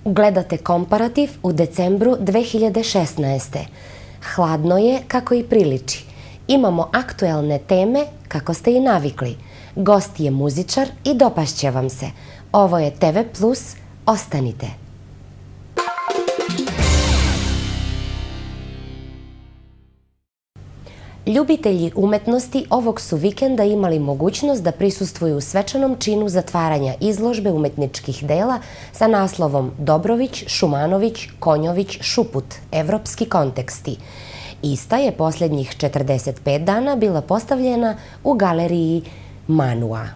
Gledate Komparativ u decembru 2016. Hladno je kako i priliči. Imamo aktuelne teme kako ste i navikli. Gost je muzičar i dopašće vam se. Ovo je TV Plus, ostanite. Ljubitelji umetnosti ovog su vikenda imali mogućnost da prisustvuju svečanom činu zatvaranja izložbe umetničkih dela sa naslovom Dobrović, Šumanović, Konjović, Šuput, evropski konteksti. Ista je posljednjih 45 dana bila postavljena u galeriji Manua.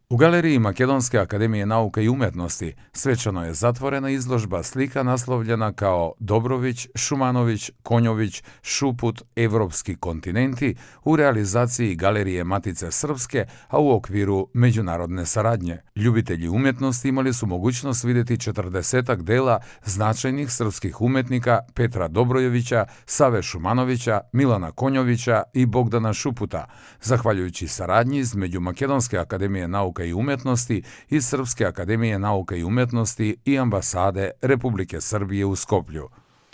U galeriji Makedonske akademije nauka i umetnosti svečano je zatvorena izložba slika naslovljena kao Dobrović, Šumanović, Konjović, Šuput, evropski kontinenti u realizaciji Galerije Matice Srpske, a u okviru međunarodne saradnje. Ljubitelji umjetnosti imali su mogućnost vidjeti 40-ak dela značajnih srpskih umetnika Petra Dobrojevića, Save Šumanovića, Milana Konjovića i Bogdana Šuputa, zahvaljujući saradnji između Makedonske akademije nauka i umetnosti i Srpske akademije nauka i umetnosti i ambasade Republike Srbije u Skoplju.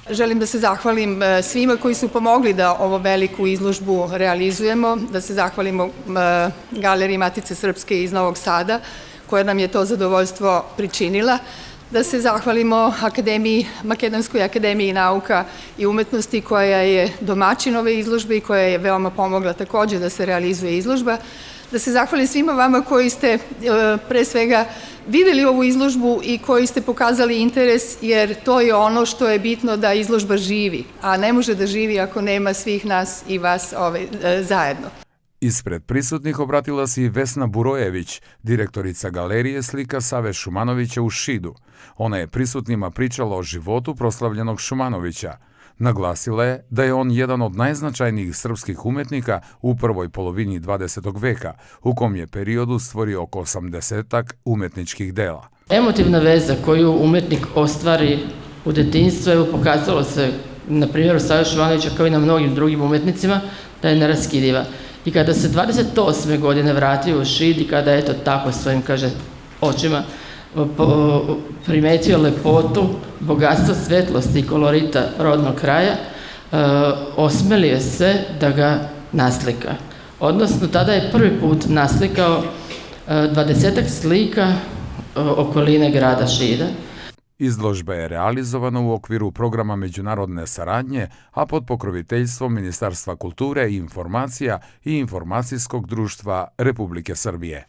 Želim da se zahvalim svima koji su pomogli da ovo veliku izložbu realizujemo, da se zahvalimo Galeriji Matice Srpske iz Novog Sada, koja nam je to zadovoljstvo pričinila, da se zahvalimo Makedonskoj akademiji nauka i umetnosti koja je domaćin ove izložbe i koja je veoma pomogla također da se realizuje izložba, da se zahvalim svima vama koji ste pre svega videli ovu izložbu i koji ste pokazali interes, jer to je ono što je bitno, da izložba živi, a ne može da živi ako nema svih nas i vas zajedno. Ispred prisutnih obratila se i Vesna Burojević, direktorica galerije slika Save Šumanovića u Šidu. Ona je prisutnima pričala o životu proslavljenog Šumanovića. Naglasila je da je on jedan od najznačajnijih srpskih umetnika u prvoj polovini 20. veka, u kom je periodu stvorio oko 80-ak umetničkih dela. Emotivna veza koju umetnik ostvari u detinjstvu, evo pokazalo se na primjeru Save Šumanovića kao i na mnogim drugim umetnicima, da je neraskidiva. I kada se 28. godine vratio u Šid i kada eto tako svojim, kaže, očima primetio lepotu, bogatstvo svetlosti i kolorita rodnog kraja, osmelio se da ga naslika. Odnosno, tada je prvi put naslikao 20-ak slika okoline grada Šida. Izložba je realizovana u okviru programa međunarodne saradnje, a pod pokroviteljstvom Ministarstva kulture i informacija i Informacijskog društva Republike Srbije.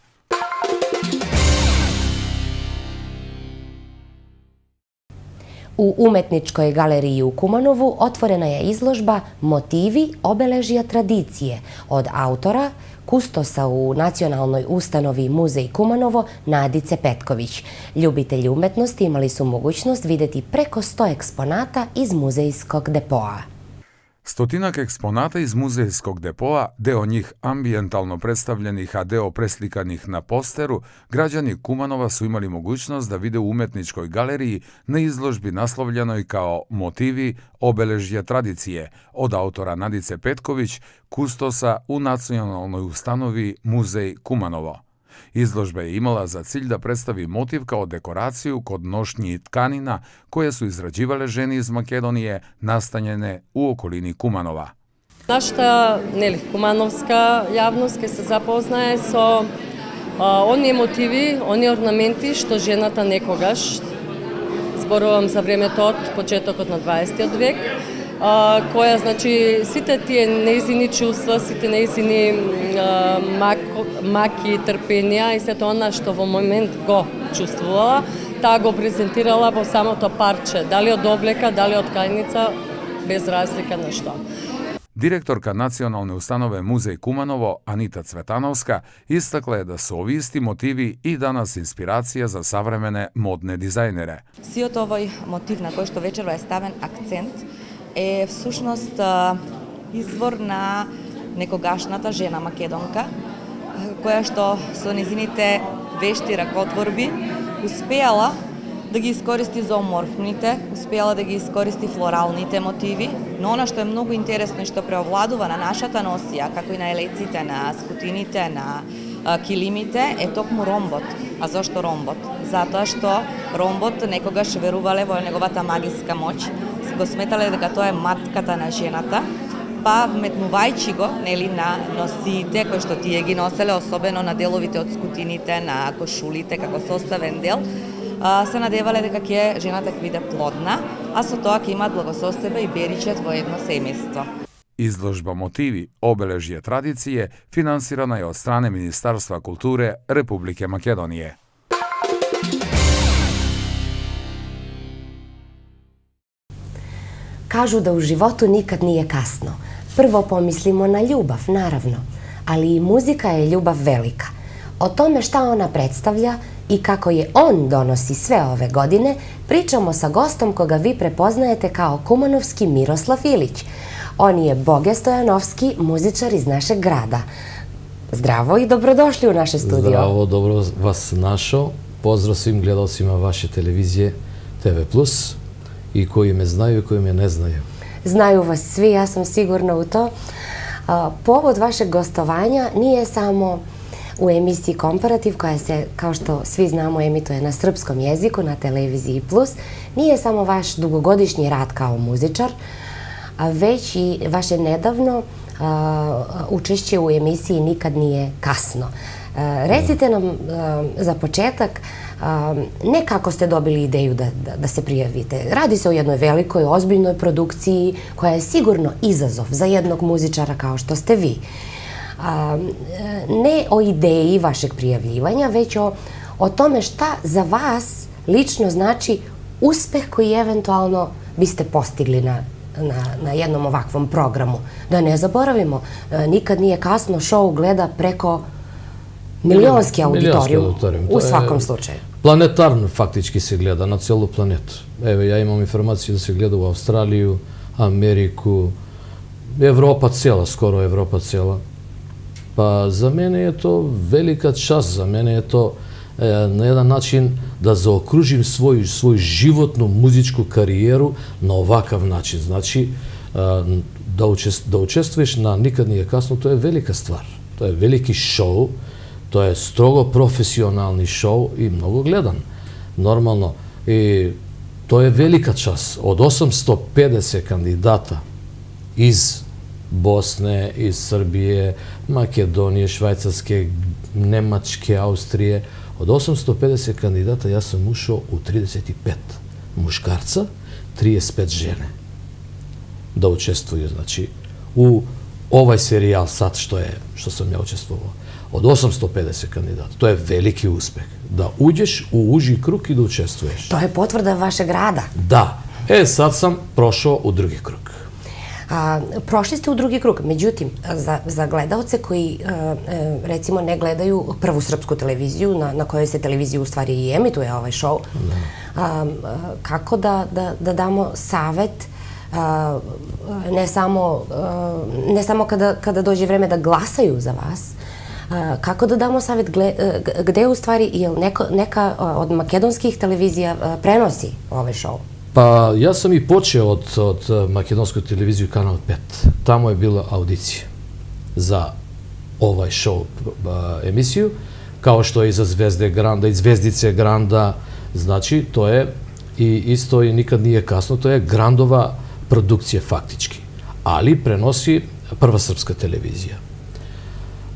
U umetničkoj galeriji u Kumanovu otvorena je izložba Motivi obeležja tradicije od autora, kustosa u Nacionalnoj ustanovi Muzej Kumanovo Nadice Petković. Ljubitelji umetnosti imali su mogućnost vidjeti preko 100 eksponata iz muzejskog depoa. Stotinak eksponata iz muzejskog depoa, deo njih ambijentalno predstavljenih, a deo preslikanih na posteru, građani Kumanova su imali mogućnost da vide u umetničkoj galeriji na izložbi naslovljenoj kao Motivi obeležja tradicije od autora Nadice Petković, kustosa u Nacionalnoj ustanovi Muzej Kumanovo. Izložba je imala za cilj da predstavi motiv kao dekoraciju kod nošnji tkanina koje su izrađivale žene iz Makedonije nastanjene u okolini Kumanova. Нашата кумановска јавност ке се запознае со оние мотиви, оние орнаменти што жената некогаш, зборувам за времето од почетокот на 20. век, која, значи, сите тие нејзини чувства, сите нејзини маки, трпенија и сето она што во момент го чувствувала, таа го презентирала во самото парче, дали од облека, дали од тканица, без разлика на што. Direktorka Nacionalne ustanove Muzej Kumanovo, Anita Cvetanovska, istakla je da su ovi isti motivi i danas inspiracija za savremene modne dizajnere. Сиот овој мотив на кој што вечерва е ставен акцент е всушност извор на некогашната жена македонка, која што со незините вешти ракотворби успеала да ги искористи зооморфните, успеала да ги искористи флоралните мотиви, но она што е многу интересно и што преовладува на нашата носија, како и на елеците, на скутините, на килимите, е токму ромбот. A zašto Rombot? Zato što Rombот некогаш верувале во неговата магиска моќ, го сметале дека тоа е матката на жената, па вметнувајќи го нели на носиите кои што тие ги носеле, особено на деловите од скутините, на кошулите како составен дел, се надевале дека ќе жената ќе биде плодна, а со тоа ќе имаат благосостојба и беричет во едно семејство. Izložba Motivi, obeležje tradicije finansirana je od strane Ministarstva kulture Republike Makedonije. Kažu da u životu nikad nije kasno. Prvo pomislimo na ljubav, naravno, ali i muzika je ljubav velika. O tome šta ona predstavlja i kako je on donosi sve ove godine, pričamo sa gostom koga vi prepoznajete kao kumanovski Miroslav Ilić. On je Boge Stojanovski, muzičar iz našeg grada. Zdravo i dobrodošli u naše studio. Zdravo, dobro vas našao. Pozdrav svim gledalcima vaše televizije TV+, i koji me znaju i koji me ne znaju. Znaju vas svi, ja sam sigurna u to. Povod vašeg gostovanja nije samo u emisiji Komparativ, koja se, kao što svi znamo, emituje na srpskom jeziku na televiziji Plus. Nije samo vaš dugogodišnji rad kao muzičar, već i vaše nedavno učešće u emisiji Nikad nije kasno. Recite nam za početak, ne kako ste dobili ideju da se prijavite. Radi se o jednoj velikoj, ozbiljnoj produkciji koja je sigurno izazov za jednog muzičara kao što ste vi. Ne o ideji vašeg prijavljivanja, već o tome šta za vas lično znači uspeh koji eventualno biste postigli na jednom ovakvom programu. Da ne zaboravimo, Nikad nije kasno, show gleda preko milionski auditorijum u svakom slučaju. Planetarno faktički se gleda na celu planetu. Evo, ja imam informaciju da se gleda u Australiju, Ameriku, Evropa cela, skoro Evropa cela. Pa za mene je to velika čast, za mene je to na jedan način da zaokružim svoju životnu muzičku karijeru na ovakav način. Znači, da učestvuješ na Nikad nije kasno, to je velika stvar. To je veliki show, to je strogo profesionalni show i mnogo gledan. Normalno, i to je velika čast. Od 850 kandidata iz Bosne, iz Srbije, Makedonije, Švajcarske, Nemačke, Austrije, od 850 kandidata ja sam ušao u 35 muškarca, 35 žene da učestvuju, znači, u ovaj serijal sad što sam ja učestvovao. Od 850 kandidata. To je veliki uspeh. Da uđeš u uži krug i da učestvuješ. To je potvrda vašeg rada. Da. Sad sam prošao u drugi krug. Prošli ste u drugi krug, međutim, za gledaoce koji recimo ne gledaju prvu srpsku televiziju, na kojoj se televiziji u stvari i emituje ovaj show, kako da damo savet, ne samo kada dođe vreme da glasaju za vas, kako da damo savjet gde u stvari neka od makedonskih televizija prenosi ovaj show? Pa ja sam i počeo od makedonsku televiziju Kanal 5. Tamo je bila audicija za ovaj show emisiju, kao što je i za Zvezde Granda i Zvezdice Granda. Znači, to je i isto i Nikad nije kasno, to je Grandova produkcija faktički. Ali prenosi Prva srpska televizija.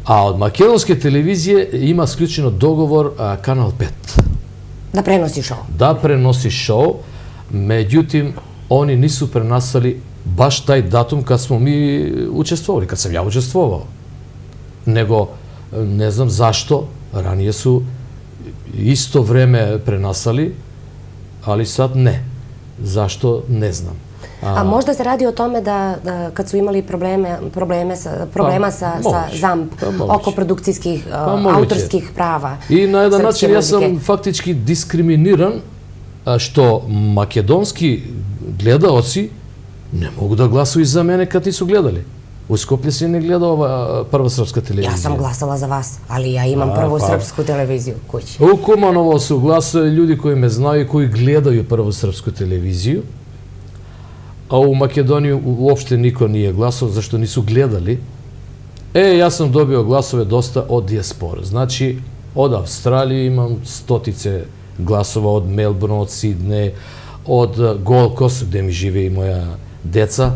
A od makedonske televizije ima sključeno dogovor Kanal 5. Da prenosi show? Da prenosi show. Međutim, oni nisu prenasali baš taj datum kad smo mi učestvovali, kad sam ja učestvovao. Nego, ne znam zašto, ranije su isto vreme prenasali, ali sad ne. Zašto, ne znam. A možda se radi o tome da kad su imali problema sa ZAMP oko produkcijskih, autorskih prava. I na jedan način ja sam faktički diskriminiran što makedonski gledaoci ne mogu da glasuju za mene kad nisu gledali. U Skoplje se ne gleda ova Prva srpska televizija. Ja sam glasala za vas, ali ja imam Prvu srpsku televiziju kući. U Kumanovo su glasali ljudi koji me znaju i koji gledaju Prvu srpsku televiziju, a u Makedoniju uopšte niko nije glasao, zašto nisu gledali. Ja sam dobio glasove dosta od dijaspora. Znači, Od Australije imam stotice glasova, od Melbourne, od Sidneja, od Gold Coast, gde mi žive i moja deca.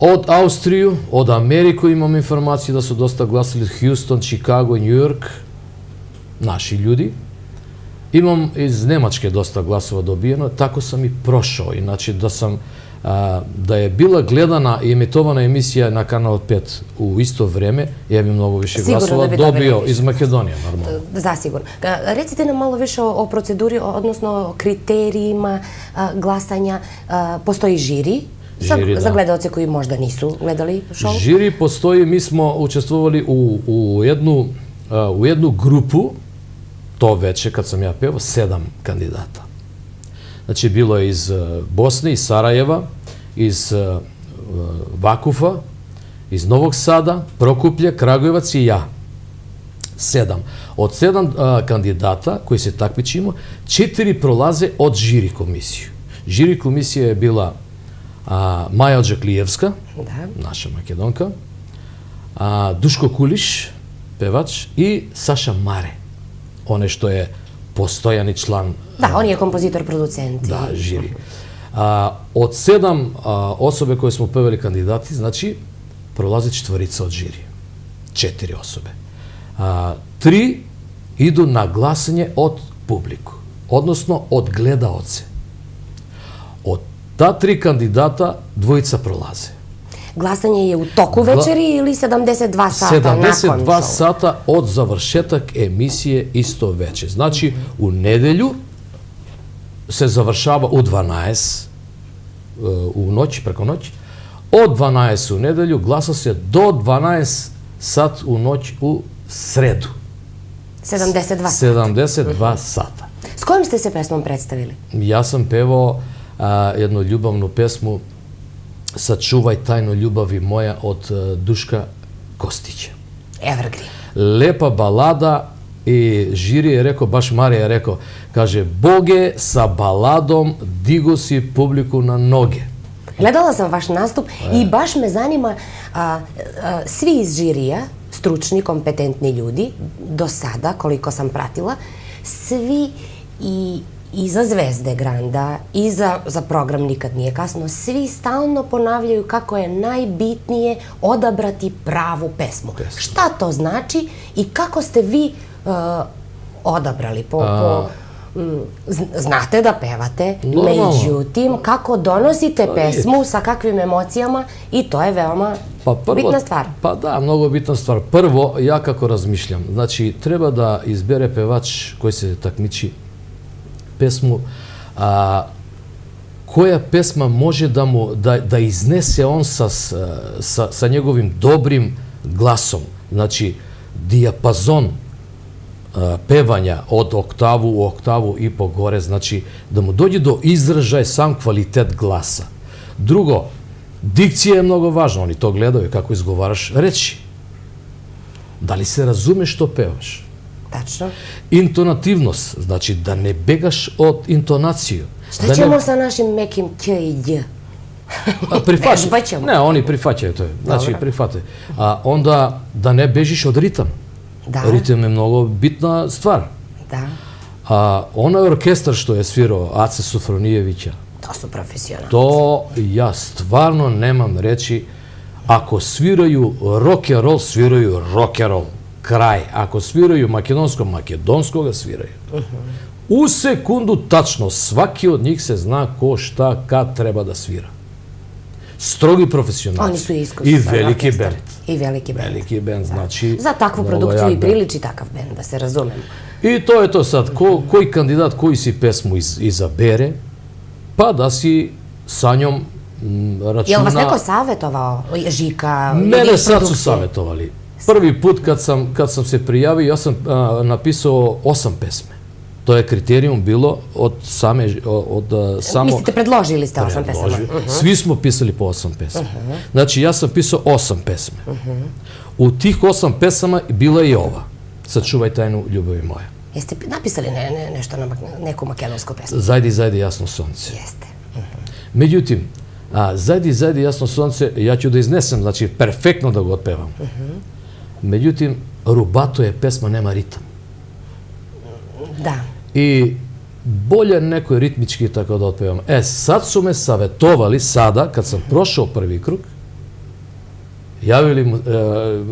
Od Austriju, od Ameriku imam informaciju da su dosta glasali, Houston, Chicago, New York, naši ljudi. Imam iz Nemačke dosta glasova dobijeno, tako sam i prošao. Inače, da je bila gledana i emitovana emisija na Kanal 5 u isto vreme, ja bi mnogo više glasova dobio iz Makedonije, normalno. Zasigurno. Recite nam malo više o proceduri, odnosno o kriterijima glasanja. Postoji žiri? Za gledalce koji možda nisu gledali šou? Žiri postoji, mi smo učestvovali u jednu grupu, to veće, kad sam ja pevao, 7 kandidata. Znači, bilo je iz Bosne, iz Sarajeva, iz Vakufa, iz Novog Sada, Prokuplje, Kragujevac i ja. 7. Od 7 kandidata koji se takmičimo, 4 prolaze od žiri komisiju. Žiri komisija je bila Maja Odžaklijevska, naša Makedonka, Duško Kuliš, pevač, i Saša Mare, one što je postojani član. Da, on je kompozitor, producent. Da, žiri. Od 7 osobe koje smo pevali kandidati, znači, prolaze 4 od žiri. 4 osobe. 3 idu na glasanje od publiku, odnosno od gledaoce. Od ta 3 kandidata 2 prolaze. Glasanje je u toku večeri ili 72 sata nakon šoua? 72 sata od završetak emisije isto veče. Znači, u nedelju se završava u 12, u noć, preko noći. Od 12 u nedelju glasa se do 12 sat u noć u sredu. 72 sata. 72 sata. S kojom ste se pesmom predstavili? Ja sam pevao jednu ljubavnu pesmu Sačuvaj tajnu ljubavi moja od Duška Kostića. Evergreen. Lepa balada i žiri je rekao, baš Marija je rekao, kaže, Boge, sa baladom digo si publiku na noge. Gledala sam vaš nastup i baš me zanima, svi iz žirija, stručni, kompetentni ljudi, do sada, koliko sam pratila, svi i za Zvezde Granda, i za program Nikad nije kasno, svi stalno ponavljaju kako je najbitnije odabrati pravu pesmu. Šta to znači i kako ste vi odabrali? Znate da pevate, međutim, kako donosite pesmu, sa kakvim emocijama, i to je veoma bitna stvar. Pa da, mnogo bitna stvar. Prvo, ja kako razmišljam, znači, treba da izbere pevač koji se takmiči pesmu, koja pesma može da iznese on sa njegovim dobrim glasom. Znači, dijapazon pevanja od oktavu u oktavu i po gore, znači, da mu dođe do izražaja sam kvalitet glasa. Drugo, dikcija je mnogo važna, oni to gledaju, kako izgovaraš reči. Da li se razume što pevaš? Tačno. Intonativnost, znači da ne begaš od intonaciju. Šta ćemo sa našim mekim k i j? Vežbaćemo. Ne, oni prihvaćaju to. Znači, prihvataju. Onda da ne bežiš od ritama. Ritam je mnogo bitna stvar. Da. Onaj orkestar što je svirao, Ace Sofronijevića, to su profesionalci. To ja stvarno nemam reći. Ako sviraju rock-and-roll, sviraju rock-and-roll. Kraj. Ako sviraju makedonsko ga sviraju. U sekundu tačno, svaki od njih se zna ko, šta, kad treba da svira. Strogi profesionalci. Oni su iskusni. I veliki bend. I veliki bend. Veliki bend, znači... Za takvu produkciju i priliči takav bend, da se razumemo. I to je to sad. Koji kandidat, koji si pesmu izabere, pa da si sa njom računa... Je li vas neko savjetovao? Žika? Mene sad su savjetovali. Prvi put kad sam se prijavio, ja sam napisao 8 pesme. To je kriterijum bilo od samo... Mislite, predložili ste 8 pesama? Svi smo pisali po 8 pesma. Znači, ja sam pisao 8 pesme. U tih 8 pesama bila je i ova. Sačuvaj tajnu ljubavi moja. Jeste napisali nešto na neku makedonsku pesmu? Zajdi, zajdi, jasno sonce. Jeste. Međutim, Zajdi, zajdi, jasno sonce, ja ću da iznesem, znači, perfektno da ga otpevam. Međutim, rubato je pesma, nema ritam. Da. I bolje neko je ritmički tako da otpevam. Sad su me savetovali, sada, kad sam prošao prvi krug,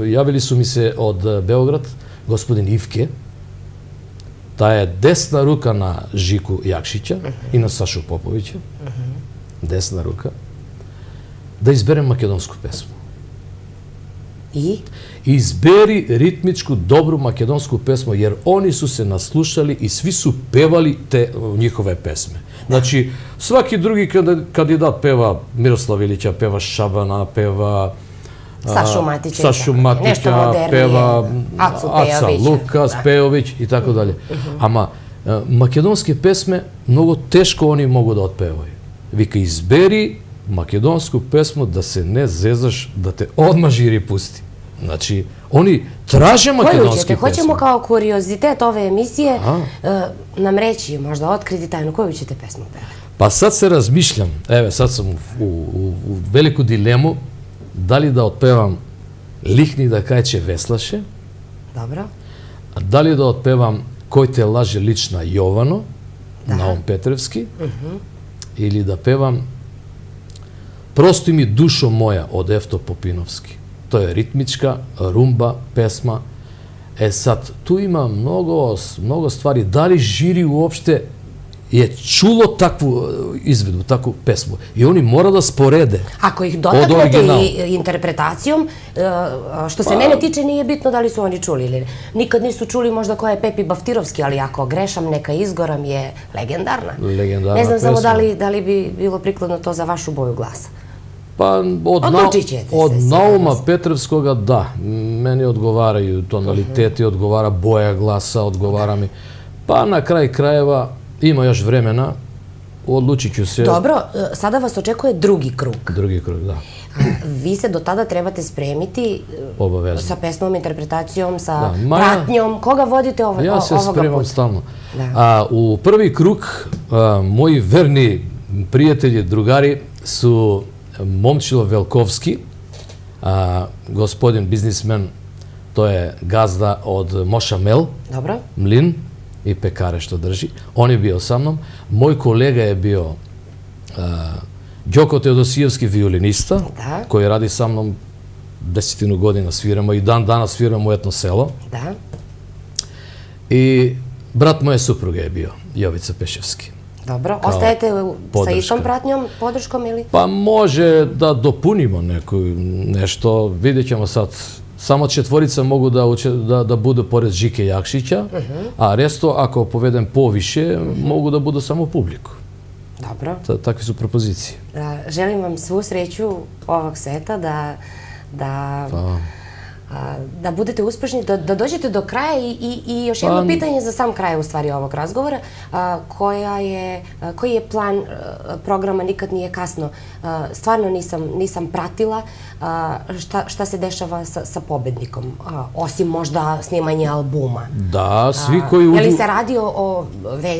javili su mi se od Beograd, gospodin Ivke, ta je desna ruka na Žiku Jakšića i na Sašu Popovića, desna ruka, da izberem makedonsku pesmu. I? Izberi ritmičku, dobru makedonsku pesmu, jer oni su se naslušali i svi su pevali te njihove pesme. Znači, svaki drugi kandidat peva Miroslav Ilića, peva Šabana, peva Sašu Matića, nešto modernije, peva Aca Lukas, Pejović i tako dalje. Ama makedonske pesme mnogo teško oni mogu da otpevaju. Vika, izberi makedonsku pesmu da se ne zezaš, da te odmah žiri pusti. Znači, oni traže makedonske pesme. Hoćemo kao kuriozitet ove emisije nam reći, možda otkriti tajnu, koju ćete pesmu pevati? Pa sad se razmišljam, evo sad sam u veliku dilemu, da li da otpevam Lihni da kajče veslaše, Dobro. da li da otpevam Koj te laže lična Jovano, Naum Petrevski, ili da pevam Prosti mi dušo moja od Efto Popinovski. To je ritmička, rumba, pesma. Sad, tu ima mnogo stvari. Da li žiri uopšte je čulo takvu izvedu, takvu pesmu. I oni mora da sporede. Ako ih dotaknete i interpretacijom, što se mene tiče, nije bitno da li su oni čuli ili nikad nisu čuli možda koja je Pepi Baftirovski, ali ako grešam, neka izgoram je legendarna. Ne znam samo da li bi bilo prikladno to za vašu boju glasa. Pa od Nauma Petrevskoga da, meni odgovaraju tonaliteti, odgovara boja glasa, odgovara mi. Pa na kraj krajeva ima još vremena, odlučit ću se. Dobro, sada vas očekuje drugi krug. Drugi krug, da. Vi se do tada trebate spremiti sa pesmom, interpretacijom, sa pratnjom. Koga vodite ovoga puta? Ja se spremam stalno. U prvi krug moji verni prijatelji, drugari su Momčilo Velkovski, gospodin biznismen, to je gazda od Moša Mel, mlin i pekare što drži. On je bio sa mnom. Moj kolega je bio Đoko Teodosijevski violinista, koji radi sa mnom 10 godina sviramo i dan danas sviramo u Etno selo. I brat moje supruge je bio Jovica Peševski. Dobro, ostajete sa istom pratnjom, podrškom ili? Pa može da dopunimo nešto, vidjet ćemo sad. Samo četvorica mogu da budu pored Žike Jakšića, a resto, ako povedem poviše, mogu da budu samo publiku. Dobro. Takve su propozicije. Želim vam svu sreću ovog seta, da budete uspešni, da dođete do kraja i još jedno pitanje za sam kraj u stvari ovog razgovora. Koji je plan programa Nikad nije kasno? Stvarno nisam pratila šta se dešava sa pobednikom, osim možda snimanja albuma. Da, svi koji uđu... Je li se radi o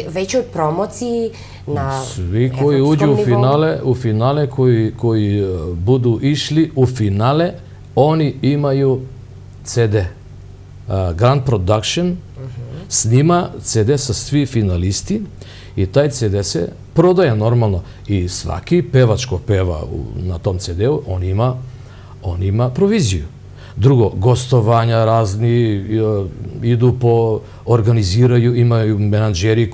većoj promociji na evropskom nivou? Svi koji uđu u finale, koji budu išli u finale, oni imaju CD. Grand Production snima CD sa svi finalisti i taj CD se prodaje normalno. I svaki pevač ko peva na tom CD-u, on ima proviziju. Drugo, gostovanja razni idu organiziraju, imaju menadžeri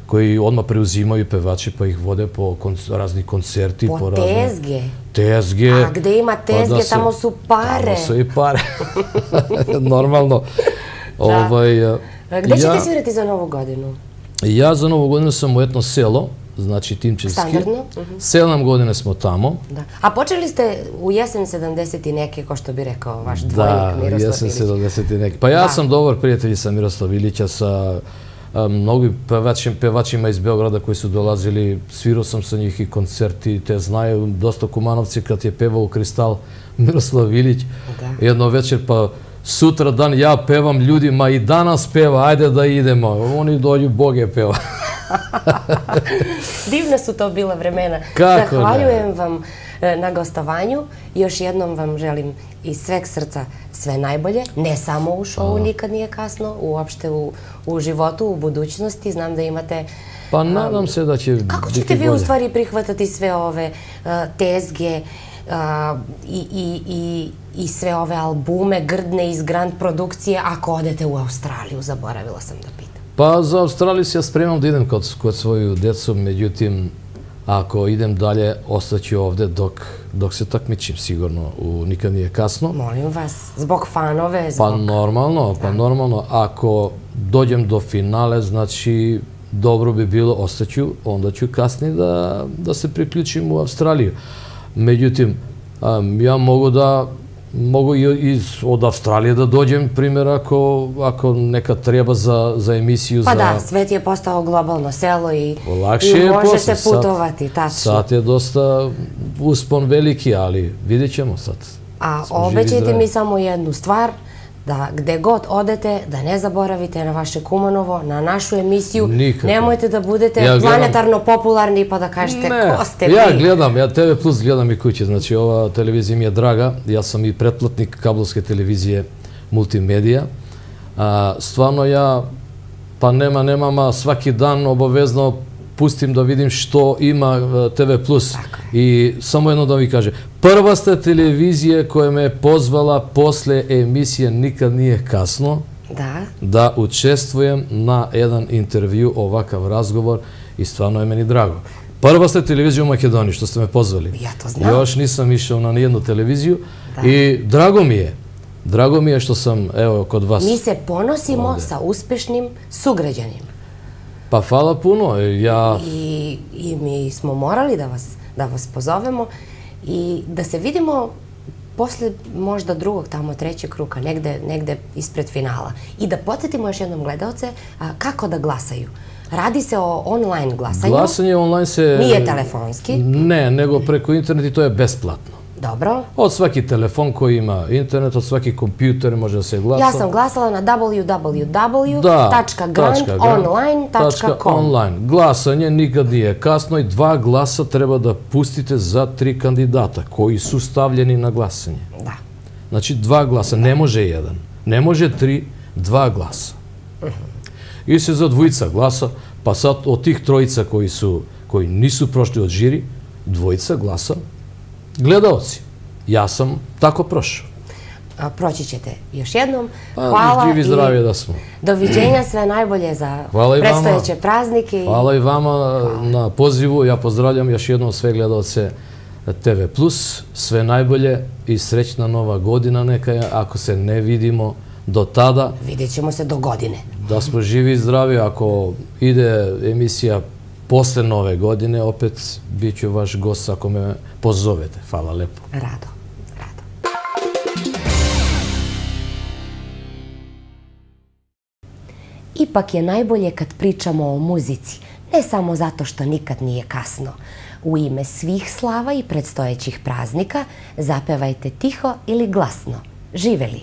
koji odmah preuzimaju pevače pa ih vode po razni koncerti. Po tezge? Tezge. A gde ima tezge, tamo su pare. Tamo su i pare. Normalno. Gde ćete svirati za Novu godinu? Ja za Novu godinu sam u Etno selo, znači Timčevski. Standardno? 7 godine smo tamo. A počeli ste u jesen 70 i neke, ko što bi rekao vaš dvojnik Miroslav Ilić. Da, jesen 70 i neke. Pa ja sam dobar prijatelj sa Miroslav Ilića, sa mnogim pevačima iz Beograda koji su dolazili, svirao sam sa njih i koncerti, te znaju dosta Kumanovci kad je pevao u Kristal Miroslav Ilić. Jedno večer pa sutra dan ja pevam ljudima i danas peva, ajde da idemo. Oni dođu, Bog je peva. Divna su to bila vremena. Kako Zahvaljujem vam na gostovanju. Još jednom vam želim iz sveg srca sve najbolje, ne samo u šovu Nikad nije kasno, uopšte u životu, u budućnosti. Znam da imate... Pa nadam se da će biti bolje. Kako ćete vi u stvari prihvatati sve ove tezge i sve ove albume grdne iz Grand produkcije ako odete u Australiju? Zaboravila sam da pitam. Pa za Australiju se ja spremam da idem kod svoju decu, međutim, ako idem dalje, ostaću ovde dok se takmičim sigurno u Nikad nije kasno. Molim vas, zbog fanove, zbog... Pa normalno, ako dođem do finale, znači dobro bi bilo, ostaću, onda ću kasnije da se priključim u Australiju. Međutim, ja mogu i od Australije da dođem, primjer, ako nekad treba za emisiju. Pa da, svet je postao globalno selo i može se putovati, tačno. Sad je dosta uspon veliki, ali vidjet ćemo sad. A obećajte mi samo jednu stvar, da gde god odete, da ne zaboravite na vaše Kumanovo, na našu emisiju. Nikako. Nemojte da budete planetarno popularni pa da kažete ko ste vi. Ja TV Plus gledam i kući, znači ova televizija mi je draga, ja sam i pretplatnik kablovske televizije Multimedija. Stvarno ja, pa nemam, svaki dan obavezno pustim da vidim što ima TV Plus. I samo jedno da mi kaže, prva ste televizija koja me je pozvala posle emisije Nikad nije kasno da učestvujem na jedan intervju, ovakav razgovor i stvarno je meni drago. Prva ste televizija u Makedoniji što ste me pozvali. Ja to znam. Još nisam išao na nijednu televiziju i drago mi je što sam, evo, kod vas. Mi se ponosimo sa uspešnim sugrađanima. Pa hvala puno. I mi smo morali da vas pozovemo i da se vidimo posle možda drugog, tamo trećeg kruga, negde ispred finala. I da podsjetimo još jednom gledalce kako da glasaju. Radi se o online glasanju. Glasanje online se... Nije telefonski. Ne, nego preko interneta i to je besplatno. Dobro. Od svaki telefon koji ima internet, od svaki kompjuter može da se glasa. Ja sam glasala na www.grandonline.com. Glasanje nikad nije kasno i 2 glasa treba da pustite za 3 kandidata koji su stavljeni na glasanje. Da. Znači 2 glasa, ne može 1, ne može 3, 2 glasa. I se za dvojica glasa, pa sad od tih trojica koji nisu prošli od žiri, 2 glasa gledaoci. Ja sam tako prošao. Proći ćete još jednom. Hvala i živi zdravije da smo. Doviđenja, sve najbolje za predstojeće praznike. Hvala i vama na pozivu. Ja pozdravljam još jednom sve gledaoce TV Plus. Sve najbolje i srećna nova godina neka je. Ako se ne vidimo do tada... Vidjet ćemo se do godine. Da smo živi i zdravi. Ako ide emisija posle nove godine, opet bit ću vaš gost ako me pozovete. Hvala lepo. Rado. Ipak je najbolje kad pričamo o muzici, ne samo zato što nikad nije kasno. U ime svih slava i predstojećih praznika zapevajte tiho ili glasno. Živeli!